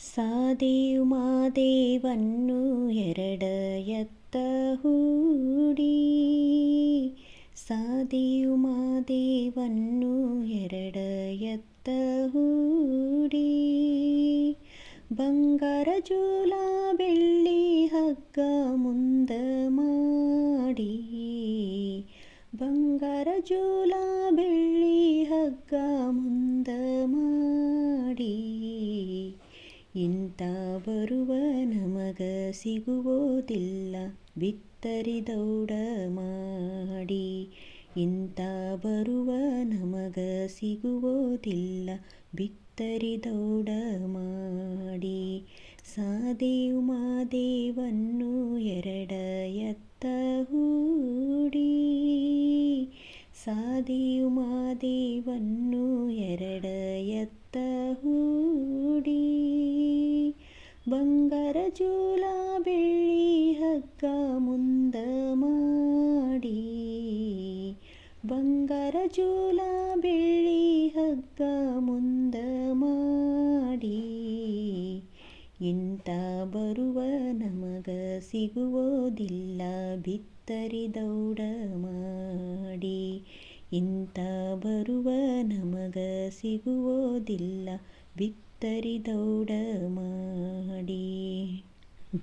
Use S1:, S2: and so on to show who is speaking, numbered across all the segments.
S1: ಸಾದೇವ್ ಮಾದೇವನ್ನು ಎರಡ ಎತ್ತ ಹೂಡಿ, ಸಾದೇವ್ ಮಾದೇವನ್ನು ಎರಡ ಎತ್ತ ಹೂಡಿ, ಬಂಗಾರ ಜೂಲ ಬೆಳ್ಳಿ ಹಗ್ಗ ಮುಂದ ಮಾಡಿ, ಬಂಗಾರ ಜೂಲ ಬೆಳ್ಳಿ ಹಗ್ಗ ಮುಂದ ಮಾಡಿ, ಇಂಥ ಬರುವ ನಮಗ ಸಿಗುವುದಿಲ್ಲ ಬಿತ್ತರಿ ದೌಡ ಮಾಡಿ, ಇಂಥ ಬರುವ ನಮಗ ಸಿಗುವುದಿಲ್ಲ ಬಿತ್ತರಿ ದೌಡ ಮಾಡಿ, ಸಾದೇವ್ ಮಾದೇವನ್ನು ಎರಡ ಎತ್ತ ಹೂಡಿ, ಸಾದೇವ್ ಮಾದೇವನ್ನು ಎರಡ ಎತ್ತ ಹೂಡಿ, ಬಂಗಾರ ಜೂಲ ಬೆಳ್ಳಿ ಹಗ್ಗ ಮುಂದ ಮಾಡಿ, ಬಂಗಾರ ಜೂಲ ಬೆಳ್ಳಿ ಹಗ್ಗ ಮುಂದ ಮಾಡಿ, ಇಂಥ ಬರುವ ನಮಗ ಸಿಗುವುದಿಲ್ಲ ಬಿತ್ತರಿ ದೌಡ ಮಾಡಿ, ಇಂಥ ಬರುವ ನಮಗ ಸಿಗುವುದಿಲ್ಲ ಬಿತ್ತರಿ ದೌಡ ಮಾಡಿ,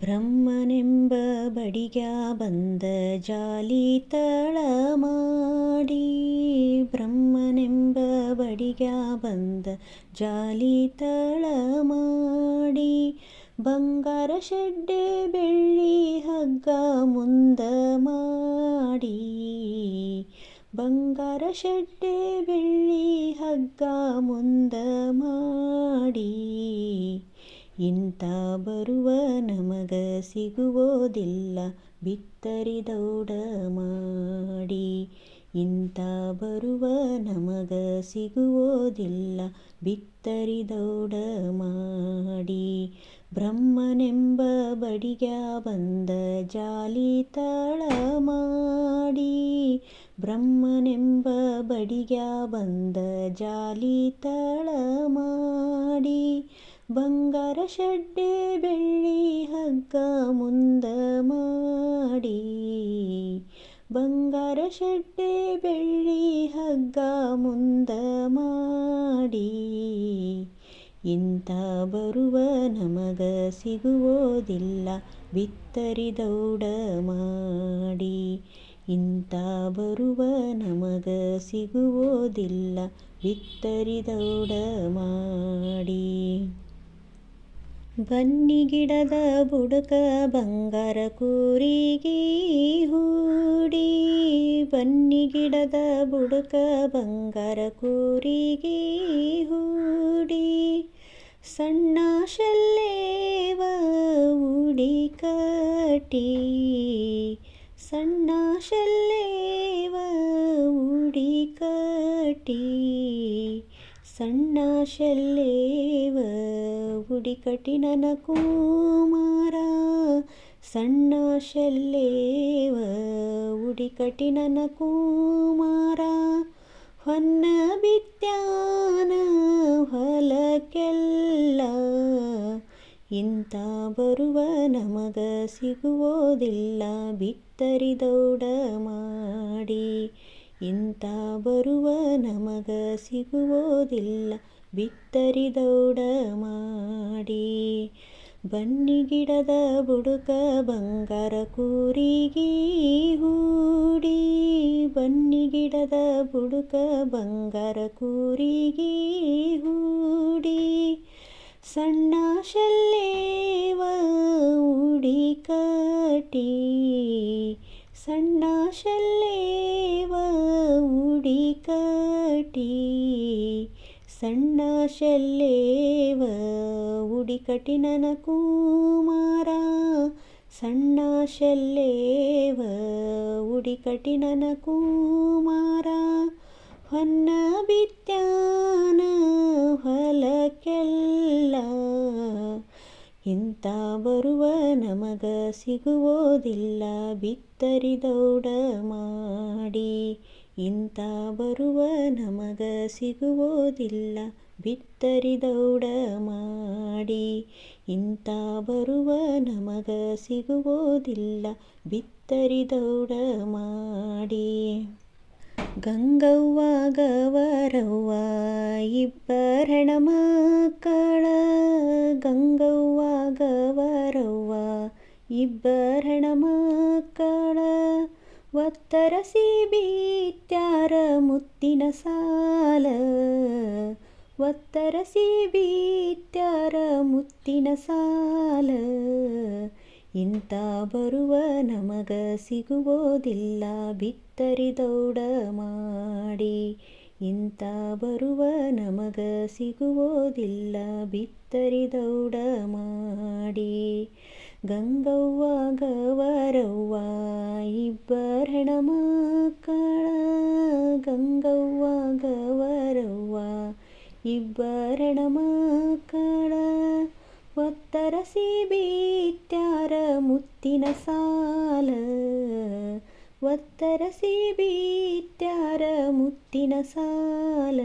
S1: ಬ್ರಹ್ಮನೆಂಬ ಬಡಿಗ್ಯಾ ಬಂದ ಜಾಲಿ ತಳ ಮಾಡಿ, ಬ್ರಹ್ಮನೆಂಬ ಬಡಿಗ್ಯಾ ಬಂದ ಜಾಲಿ ತಳ ಮಾಡಿ, ಬಂಗಾರ ಶೆಡ್ಡೆ ಬೆಳ್ಳಿ ಹಗ್ಗ ಮುಂದ ಮಾಡಿ, ಬಂಗಾರ ಶೆಡ್ಡೆ ಬೆಳ್ಳಿ ಹಗ್ಗ ಮುಂದ ಮಾಡಿ, ಇಂಥ ಬರುವ ನಮಗ ಸಿಗುವುದಿಲ್ಲ ಬಿತ್ತರಿ ದೌಡ ಮಾಡಿ, ಇಂಥ ಬರುವ ನಮಗ ಸಿಗುವುದಿಲ್ಲ ಬಿತ್ತರಿ ದೌಡ ಮಾಡಿ, ಬ್ರಹ್ಮನೆಂಬ ಬಡಿಗ್ಯಾ ಬಂದ ಜಾಲಿ ತಳ ಮಾಡಿ, ಬ್ರಹ್ಮನೆಂಬ ಬಡಿಗ್ಯಾ ಬಂದ ಜಾಲಿ ತಳ ಮಾಡಿ, ಬಂಗಾರ ಶೆಡ್ಡೆ ಬೆಳ್ಳಿ ಹಗ್ಗ ಮುಂದ ಮಾಡಿ, ಬಂಗಾರ ಶೆಡ್ಡೆ ಬೆಳ್ಳಿ ಹಗ್ಗ ಮುಂದ ಮಾಡಿ, ಇಂಥ ಬರುವ ನಮಗ ಸಿಗುವುದಿಲ್ಲ ಬಿತ್ತರಿ ದೌಡ ಮಾಡಿ, ಇಂಥ ಬರುವ ನಮಗ ಸಿಗುವುದಿಲ್ಲ ಬಿತ್ತರಿ ದೌಡ ಮಾಡಿ, ಬನ್ನಿ ಗಿಡದ ಬುಡಕ ಬಂಗಾರ ಕೂರಿಗೆ ಹೂಡಿ, ಬನ್ನಿ ಗಿಡದ ಬುಡಕ ಬಂಗಾರ ಕೂರಿಗೆ ಹೂಡಿ, ಸಣ್ಣ ಶಲ್ಲೇವ ಉಡಿ ಕಟ್ಟಿ, ಸಣ್ಣ ಶಲ್ಲೇವ ಉಡಿ ಕಟ್ಟಿ, ಸಣ್ಣ ಶಲ್ಲೇವ ಉಡಿ ಕಟ್ಟಿ ನನ್ನ ಕುಮಾರ, ಸಣ್ಣ ಶಲ್ಲೇವ ಉಡಿ ಕಟ್ಟಿ ನನ್ನ ಕುಮಾರ, ಹೊನ್ನ ಬಿತ್ಯಾನ ಹೊಲಕ್ಕೆಲ್ಲ, ಇಂಥ ಬರುವ ನಮಗ ಸಿಗುವುದಿಲ್ಲ ಬಿತ್ತರಿ ದೌಡ ಮಾಡಿ, ಇಂಥ ಬರುವ ನಮಗ ಸಿಗುವುದಿಲ್ಲ ಬಿತ್ತರಿ ದೌಡ ಮಾಡಿ, ಬನ್ನಿ ಗಿಡದ ಬುಡಕ ಬಂಗಾರ ಕೂರಿಗೆ ಹೂಡಿ, ಬನ್ನಿ ಗಿಡದ ಬುಡಕ ಬಂಗಾರ ಕೂರಿಗೆ ಹೂಡಿ, ಸಣ್ಣ ಶಲ್ಲೇವ ಉಡಿ ಕಟ್ಟಿ, ಸಣ್ಣ ಶಲ್ಲೇವ ಉಡಿ ಕಟ್ಟಿ, ಸಣ್ಣ ಶಲ್ಲೇವ ಉಡಿ ಕಟ್ಟಿ ನನ್ನ ಕುಮಾರ, ಸಣ್ಣ ಶಲ್ಲೇವ ಉಡಿ ಕಟ್ಟಿ ನನ್ನ ಕುಮಾರ, ಹೊನ್ನ ಬಿತ್ಯಾನ ಹೊಲಕ್ಕೆಲ್ಲ, ಇಂಥ ಬರುವ ನಮಗ ಸಿಗುವುದಿಲ್ಲ ಬಿತ್ತರಿ ದೌಡ ಮಾಡಿ, ಇಂಥ ಬರುವ ನಮಗ ಸಿಗುವುದಿಲ್ಲ ಬಿತ್ತರಿ ದೌಡ ಮಾಡಿ. ಮಾಡಿ. ಇಂಥ ಬರುವ ನಮಗ ಸಿಗುವುದಿಲ್ಲ ಬಿತ್ತರಿದೌಡ ಮಾಡಿ. ಗಂಗವ್ವ ಗವರವ್ವ ಇಬ್ಬರಣ ಮಕ್ಕಳ, ಗಂಗವ್ವ ಗವರವ್ವ ಇಬ್ಬರಣ ಮಕ್ಕಳ, ಒತ್ತರಸಿ ಬಿತ್ಯಾರ ಮುತ್ತಿನ ಸಾಲ, ಒತ್ತರಸಿ ಬಿತ್ಯಾರ ಮುತ್ತಿನ ಸಾಲ. ಇಂಥ ಬರುವ ನಮಗ ಸಿಗುವುದಿಲ್ಲ ಬಿತ್ತರಿದೌಡ ಮಾಡಿ. ಇಂಥ ಬರುವ ನಮಗ ಸಿಗುವುದಿಲ್ಲ ಬಿತ್ತರಿದೌಡ ಮಾಡಿ. ಗಂಗವ್ವ ಗವರವ್ವ ಇಬ್ಬರಣ ಮಕ್ಕಳ, ಗಂಗವ್ವ ಗವರವ್ವ ಇಬ್ಬರಣ ಮಕ್ಕಳ, ಒತ್ತರಸಿ ಬಿತ್ಯಾರ ಮುತ್ತಿನ ಸಾಲ, ಒತ್ತರಸಿ ಬಿತ್ಯಾರ ಮುತ್ತಿನ ಸಾಲ.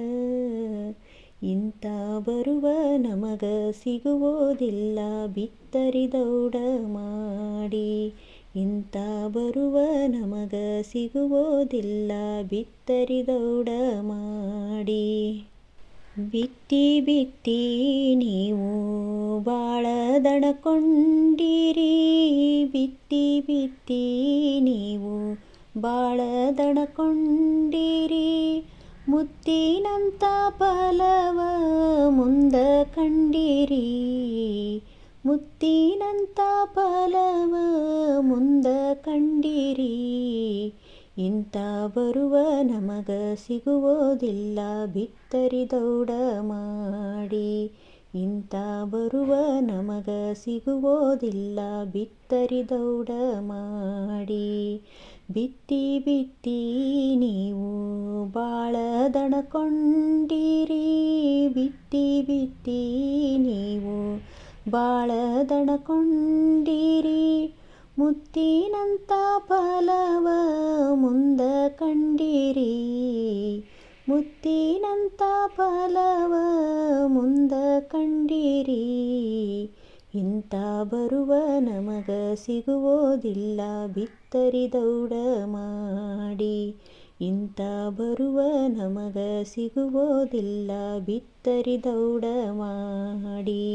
S1: ಇಂಥ ಬರುವ ನಮಗ ಸಿಗುವುದಿಲ್ಲ ಬಿತ್ತರಿದೌಡ ಮಾಡಿ. ಇಂಥ ಬರುವ ನಮಗ ಸಿಗುವುದಿಲ್ಲ ಬಿತ್ತರಿದೌಡ ಮಾಡಿ. ಬಿತ್ತಿ ಬಿತ್ತಿ ನೀವು ಬಾಳ ದಣಕೊಂಡಿರಿ, ಬಿತ್ತಿ ಬಿತ್ತಿ ನೀವು ಬಾಳ ದಣಕೊಂಡಿರಿ, ಮುತ್ತಿನಂಥ ಫಲವ ಮುಂದ ಕಂಡಿರಿ, ಮುತ್ತಿನಂಥ ಫಲವ ಮುಂದ ಕಂಡಿರಿ. ಇಂಥ ಬರುವ ನಮಗ ಸಿಗುವುದಿಲ್ಲ ಬಿತ್ತರಿದೌಡ ಮಾಡಿ. ಇಂಥ ಬರುವ ನಮಗ ಸಿಗುವುದಿಲ್ಲ ಬಿತ್ತರಿದೌಡ ಮಾಡಿ. ಬಿತ್ತಿ ಬಿತ್ತಿ ನೀವು ಬಾಳ ದಣಕೊಂಡಿರಿ, ಬಿತ್ತಿ ಬಿತ್ತಿ ನೀವು ಬಾಳ ದಣಕೊಂಡಿರಿ, ಮುತ್ತಿನಂಥ ಫಲವ ಮುಂದ ಕಂಡಿರಿ, ಮುತ್ತಿನಂಥ ಫಲವ ಮುಂದ ಕಂಡಿರಿ. ಇಂಥ ಬರುವ ನಮಗ ಸಿಗುವುದಿಲ್ಲ ಬಿತ್ತರಿದೌಡ ಮಾಡಿ. ಇಂಥ ಬರುವ ನಮಗ ಸಿಗುವುದಿಲ್ಲ ಬಿತ್ತರಿದೌಡ ಮಾಡಿ.